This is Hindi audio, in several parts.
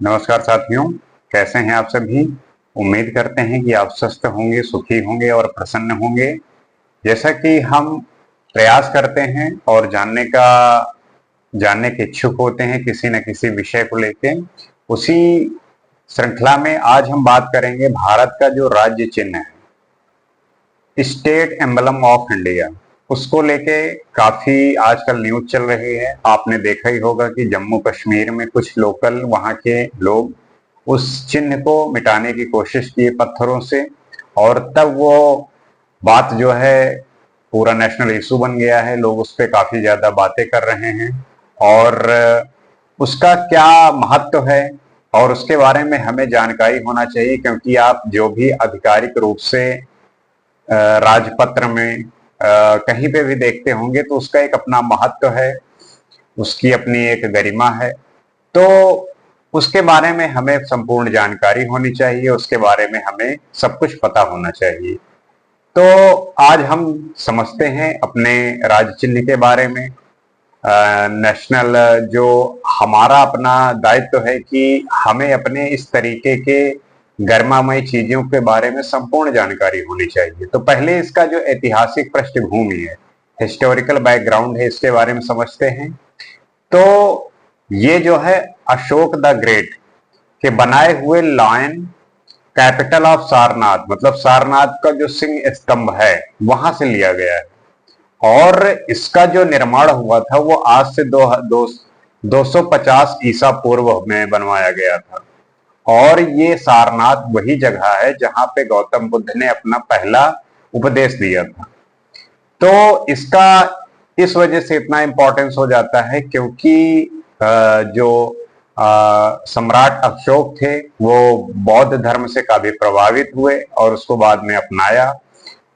नमस्कार साथियों, कैसे हैं आप सभी। उम्मीद करते हैं कि आप स्वस्थ होंगे, सुखी होंगे और प्रसन्न होंगे। जैसा कि हम प्रयास करते हैं और जानने के इच्छुक होते हैं किसी न किसी विषय को लेके, उसी श्रृंखला में आज हम बात करेंगे भारत का जो राज्य चिन्ह है, स्टेट एम्बलम ऑफ इंडिया, उसको लेके काफी आजकल न्यूज चल रही है। आपने देखा ही होगा कि जम्मू कश्मीर में कुछ लोकल वहां के लोग उस चिन्ह को मिटाने की कोशिश किए पत्थरों से, और तब वो बात जो है पूरा नेशनल इशू बन गया है। लोग उस पर काफी ज्यादा बातें कर रहे हैं और उसका क्या महत्व है और उसके बारे में हमें जानकारी होना चाहिए, क्योंकि आप जो भी आधिकारिक रूप से राजपत्र में कहीं पे भी देखते होंगे तो उसका एक अपना महत्व है, उसकी अपनी एक गरिमा है। तो उसके बारे में हमें संपूर्ण जानकारी होनी चाहिए, उसके बारे में हमें सब कुछ पता होना चाहिए। तो आज हम समझते हैं अपने राज्य चिन्ह के बारे में। नेशनल जो हमारा अपना दायित्व है कि हमें अपने इस तरीके के गर्मामय चीजों के बारे में संपूर्ण जानकारी होनी चाहिए। तो पहले इसका जो ऐतिहासिक पृष्ठभूमि है, हिस्टोरिकल बैकग्राउंड है, इसके बारे में समझते हैं। तो ये जो है अशोक द ग्रेट के बनाए हुए लायन कैपिटल ऑफ सारनाथ, मतलब सारनाथ का जो सिंह स्तंभ है वहां से लिया गया है। और इसका जो निर्माण हुआ था वो आज से 250 ईसा पूर्व में बनवाया गया था। और ये सारनाथ वही जगह है जहां पे गौतम बुद्ध ने अपना पहला उपदेश दिया था। तो इसका इस वजह से इतना इंपॉर्टेंस हो जाता है क्योंकि जो सम्राट अशोक थे वो बौद्ध धर्म से काफी प्रभावित हुए और उसको बाद में अपनाया।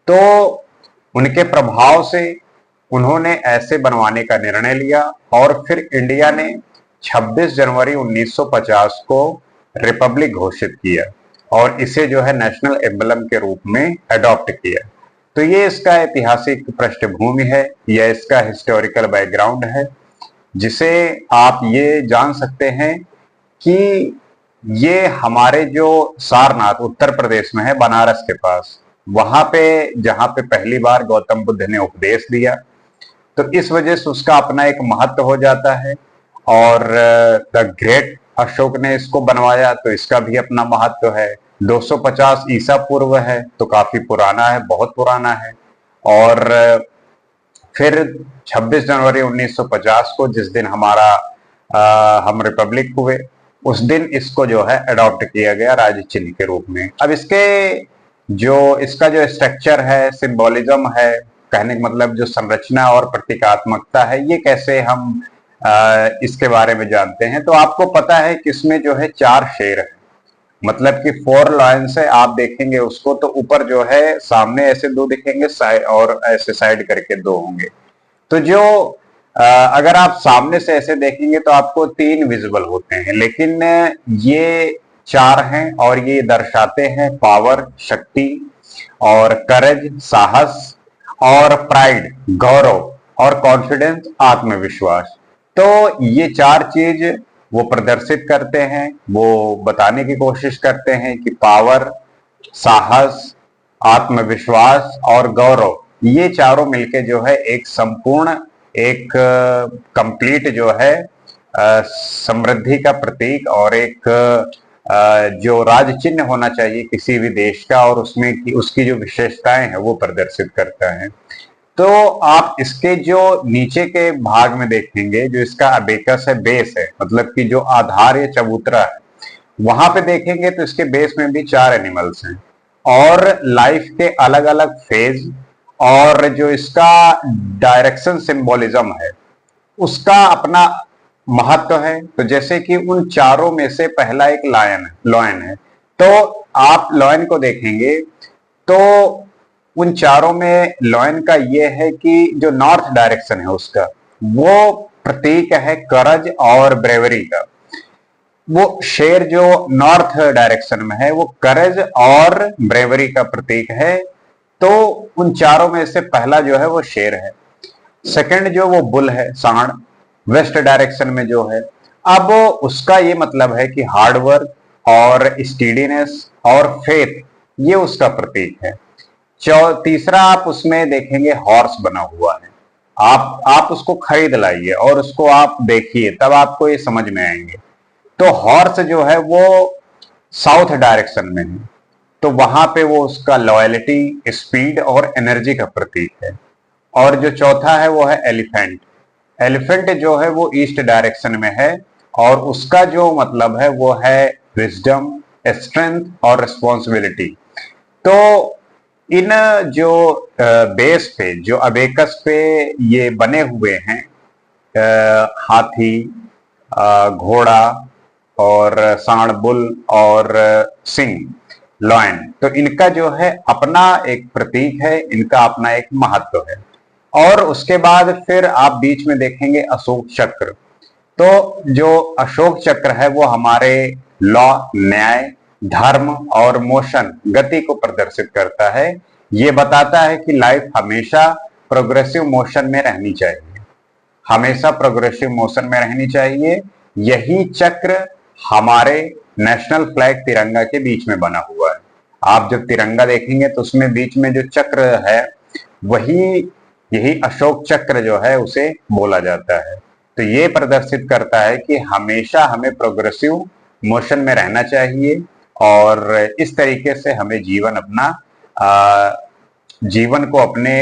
तो उनके प्रभाव से उन्होंने ऐसे बनवाने का निर्णय लिया और फिर इंडिया ने 26 जनवरी 1950 को रिपब्लिक घोषित किया और इसे जो है नेशनल एम्बलम के रूप में अडॉप्ट किया। तो ये इसका ऐतिहासिक पृष्ठभूमि है, यह इसका हिस्टोरिकल बैकग्राउंड है, जिसे आप ये जान सकते हैं कि ये हमारे जो सारनाथ उत्तर प्रदेश में है, बनारस के पास, वहां पे जहां पे पहली बार गौतम बुद्ध ने उपदेश दिया, तो इस वजह से उसका अपना एक महत्व हो जाता है। और द ग्रेट अशोक ने इसको बनवाया तो इसका भी अपना महत्व है। 250 ईसा पूर्व है तो काफी पुराना है, बहुत पुराना है। और फिर 26 जनवरी 1950 को जिस दिन हम रिपब्लिक हुए, उस दिन इसको जो है अडॉप्ट किया गया राज्य चिन्ह के रूप में। अब इसका जो स्ट्रक्चर है, सिंबोलिज्म है, कहने का मतलब जो संरचना और प्रतीकात्मकता है, ये कैसे हम इसके बारे में जानते हैं। तो आपको पता है कि इसमें जो है 4 शेर है, मतलब कि 4 लायंस है। आप देखेंगे उसको तो ऊपर जो है सामने ऐसे 2 दिखेंगे, साइड और ऐसे साइड करके 2 होंगे। तो जो अगर आप सामने से ऐसे देखेंगे तो आपको 3 विजिबल होते हैं, लेकिन ये 4 हैं और ये दर्शाते हैं पावर, शक्ति, और करेज, साहस, और प्राइड, गौरव, और कॉन्फिडेंस, आत्मविश्वास। तो ये 4 चीज वो प्रदर्शित करते हैं, वो बताने की कोशिश करते हैं कि पावर, साहस, आत्मविश्वास और गौरव, ये चारों मिलके जो है एक संपूर्ण, एक कंप्लीट जो है समृद्धि का प्रतीक और एक जो राज चिन्ह होना चाहिए किसी भी देश का, और उसमें की उसकी जो विशेषताएं हैं वो प्रदर्शित करता है। तो आप इसके जो नीचे के भाग में देखेंगे, जो इसका अबेकस है, बेस है, मतलब कि जो आधार या चबूतरा है, वहां पे देखेंगे तो इसके बेस में भी 4 एनिमल्स हैं और लाइफ के अलग अलग फेज, और जो इसका डायरेक्शन सिंबोलिज्म है उसका अपना महत्व है। तो जैसे कि उन चारों में से पहला एक लॉयन है। तो आप लॉयन को देखेंगे तो उन चारों में लॉयन का ये है कि जो नॉर्थ डायरेक्शन है उसका, वो प्रतीक है करज और ब्रेवरी का। वो शेर जो नॉर्थ डायरेक्शन में है वो करेज और ब्रेवरी का प्रतीक है। तो उन चारों में से पहला जो है वो शेर है। सेकंड जो वो बुल है, सांड, वेस्ट डायरेक्शन में जो है। अब उसका ये मतलब है कि हार्ड वर्क और स्टीडीनेस और फेथ, ये उसका प्रतीक है। तीसरा आप उसमें देखेंगे हॉर्स बना हुआ है। आप उसको खरीद लाइए और उसको आप देखिए, तब आपको ये समझ में आएंगे। तो हॉर्स जो है वो साउथ डायरेक्शन में है, तो वहां पे वो उसका लॉयलिटी, स्पीड और एनर्जी का प्रतीक है। और जो चौथा है वो है एलिफेंट। एलिफेंट जो है वो ईस्ट डायरेक्शन में है, और उसका जो मतलब है वो है विजडम, स्ट्रेंथ और रिस्पॉन्सिबिलिटी। तो इन जो बेस पे, जो अबेकस पे ये बने हुए हैं, हाथी, घोड़ा और सांड बुल और सिंह लॉयन, तो इनका जो है अपना एक प्रतीक है, इनका अपना एक महत्व है। और उसके बाद फिर आप बीच में देखेंगे अशोक चक्र। तो जो अशोक चक्र है वो हमारे लॉ, न्याय, धर्म और मोशन, गति को प्रदर्शित करता है। ये बताता है कि लाइफ हमेशा प्रोग्रेसिव मोशन में रहनी चाहिए, हमेशा प्रोग्रेसिव मोशन में रहनी चाहिए। यही चक्र हमारे नेशनल फ्लैग तिरंगा के बीच में बना हुआ है। आप जब तिरंगा देखेंगे तो उसमें बीच में जो चक्र है, वही यही अशोक चक्र जो है उसे बोला जाता है। तो ये प्रदर्शित करता है कि हमेशा हमें प्रोग्रेसिव मोशन में रहना चाहिए, और इस तरीके से हमें जीवन अपना जीवन को अपने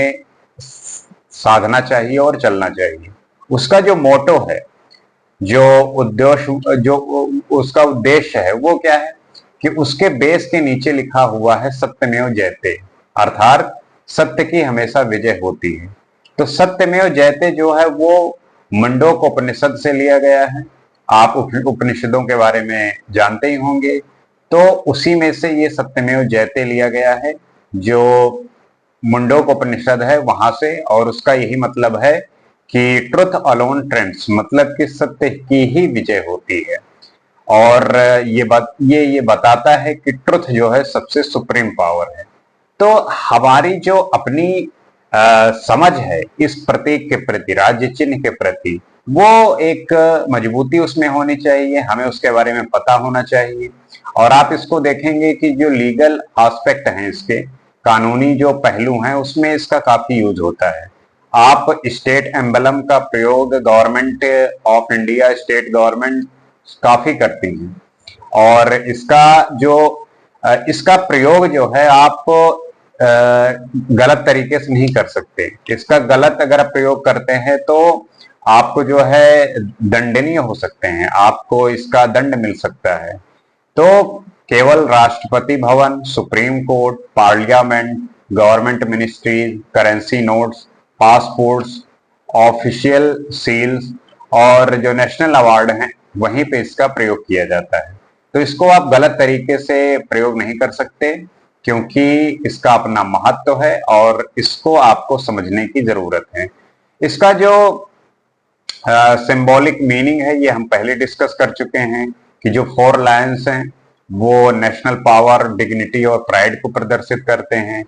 साधना चाहिए और चलना चाहिए। उसका जो मोटो है, जो उद्देश्य, जो उसका उद्देश्य है वो क्या है कि उसके बेस के नीचे लिखा हुआ है सत्यमेव जयते, अर्थात सत्य की हमेशा विजय होती है। तो सत्यमेव जयते जो है वो मंडोक उपनिषद से लिया गया है। आप उपनिषदों के बारे में जानते ही होंगे, तो उसी में से ये सत्यमेव जयते लिया गया है, जो मुंडोक उपनिषद है वहां से। और उसका यही मतलब है कि ट्रुथ अलोन ट्रेंड्स, मतलब कि सत्य की ही विजय होती है। और ये बताता है कि ट्रुथ जो है सबसे सुप्रीम पावर है। तो हमारी जो अपनी समझ है इस प्रतीक के प्रति, राज्य चिन्ह के प्रति, वो एक मजबूती उसमें होनी चाहिए, हमें उसके बारे में पता होना चाहिए। और आप इसको देखेंगे कि जो लीगल एस्पेक्ट हैं, इसके कानूनी जो पहलू हैं, उसमें इसका काफी यूज होता है। आप स्टेट एम्बलम का प्रयोग government of India, state government काफी करती हैं, और इसका प्रयोग जो है आप गलत तरीके से नहीं कर सकते। इसका गलत अगर आप प्रयोग करते हैं तो आपको जो है दंडनीय हो सकते हैं, आपको इसका दंड मिल सकता है। तो केवल Rashtrapati Bhavan, supreme court, parliament, government ministries, currency notes, passports, official seals और जो नेशनल अवार्ड हैं, वहीं पे इसका प्रयोग किया जाता है। तो इसको आप गलत तरीके से प्रयोग नहीं कर सकते, क्योंकि इसका अपना महत्व है और इसको आपको समझने की जरूरत है। इसका जो सिंबॉलिक मीनिंग है ये हम पहले डिस्कस कर चुके हैं कि जो 4 लायंस हैं वो नेशनल पावर, डिग्निटी और प्राइड को प्रदर्शित करते हैं।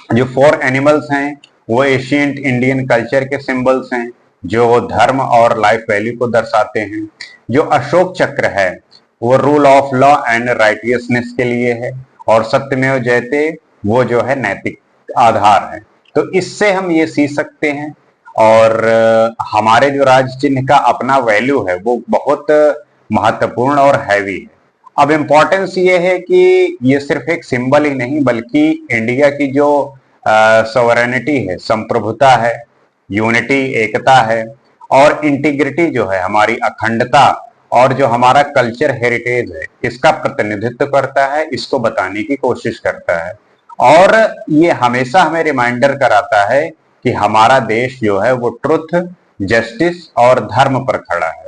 जो 4 एनिमल्स हैं वो एशियंट इंडियन कल्चर के सिंबल्स हैं, जो धर्म और लाइफ वैल्यू को दर्शाते हैं। जो अशोक चक्र है वो rule of law and righteousness के लिए है, और सत्यमेव जयते वो जो है नैतिक आधार है। तो इससे हम ये सीख सकते हैं, और हमारे जो राज्य चिन्ह का अपना वैल्यू है वो बहुत महत्वपूर्ण और हैवी है। अब इम्पोर्टेंस ये है कि ये सिर्फ एक सिंबल ही नहीं, बल्कि इंडिया की जो सॉवरेनिटी है, संप्रभुता है, यूनिटी, एकता है, और इंटीग्रिटी जो है, हमारी अखंडता, और जो हमारा कल्चर हेरिटेज है, इसका प्रतिनिधित्व करता है, इसको बताने की कोशिश करता है। और ये हमेशा हमें रिमाइंडर कराता है कि हमारा देश जो है वो ट्रुथ, जस्टिस और धर्म पर खड़ा है।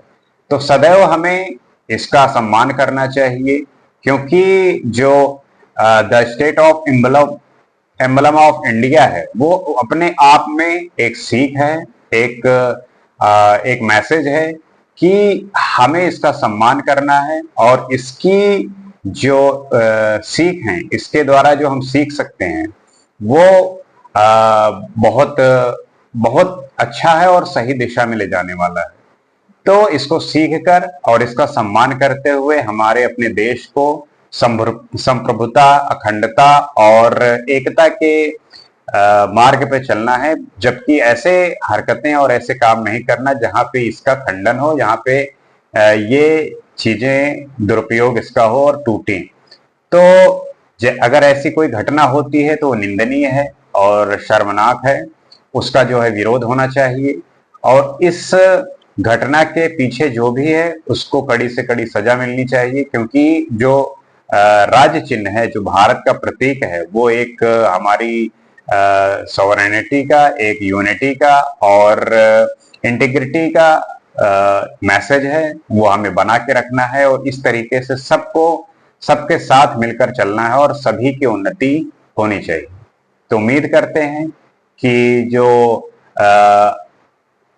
तो सदैव हमें इसका सम्मान करना चाहिए, क्योंकि जो the state of emblem of India है वो अपने आप में एक सीख है, एक मैसेज है कि हमें इसका सम्मान करना है। और इसकी जो सीख है, इसके द्वारा जो हम सीख सकते हैं वो बहुत बहुत अच्छा है और सही दिशा में ले जाने वाला है। तो इसको सीखकर और इसका सम्मान करते हुए हमारे अपने देश को संप्रभुता, अखंडता और एकता के मार्ग पे चलना है, जबकि ऐसे हरकतें और ऐसे काम नहीं करना जहां पे इसका खंडन हो, जहां पे ये चीजें दुरुपयोग इसका हो और टूटे। तो अगर ऐसी कोई घटना होती है तो वो निंदनीय है और शर्मनाक है, उसका जो है विरोध होना चाहिए और इस घटना के पीछे जो भी है उसको कड़ी से कड़ी सजा मिलनी चाहिए, क्योंकि जो राज्य चिन्ह है, जो भारत का प्रतीक है, वो एक हमारी सॉवरेनिटी का, एक यूनिटी का और इंटीग्रिटी का मैसेज है, वो हमें बना के रखना है और इस तरीके से सबके साथ मिलकर चलना है और सभी की उन्नति होनी चाहिए। तो उम्मीद करते हैं कि जो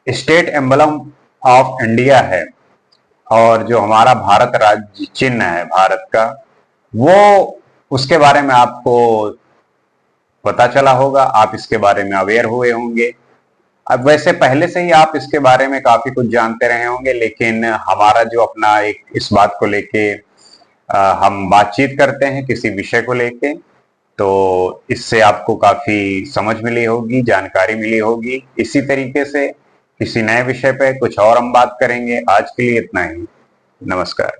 स्टेट एम्बलम ऑफ इंडिया है और जो हमारा भारत राज्य चिन्ह है भारत का, वो उसके बारे में आपको पता चला होगा, आप इसके बारे में अवेयर हुए होंगे। अब वैसे पहले से ही आप इसके बारे में काफी कुछ जानते रहे होंगे, लेकिन हमारा जो अपना एक इस बात को लेके हम बातचीत करते हैं किसी विषय को लेके, तो इससे आपको काफी समझ मिली होगी, जानकारी मिली होगी। इसी तरीके से किसी नए विषय पे कुछ और हम बात करेंगे। आज के लिए इतना ही। नमस्कार।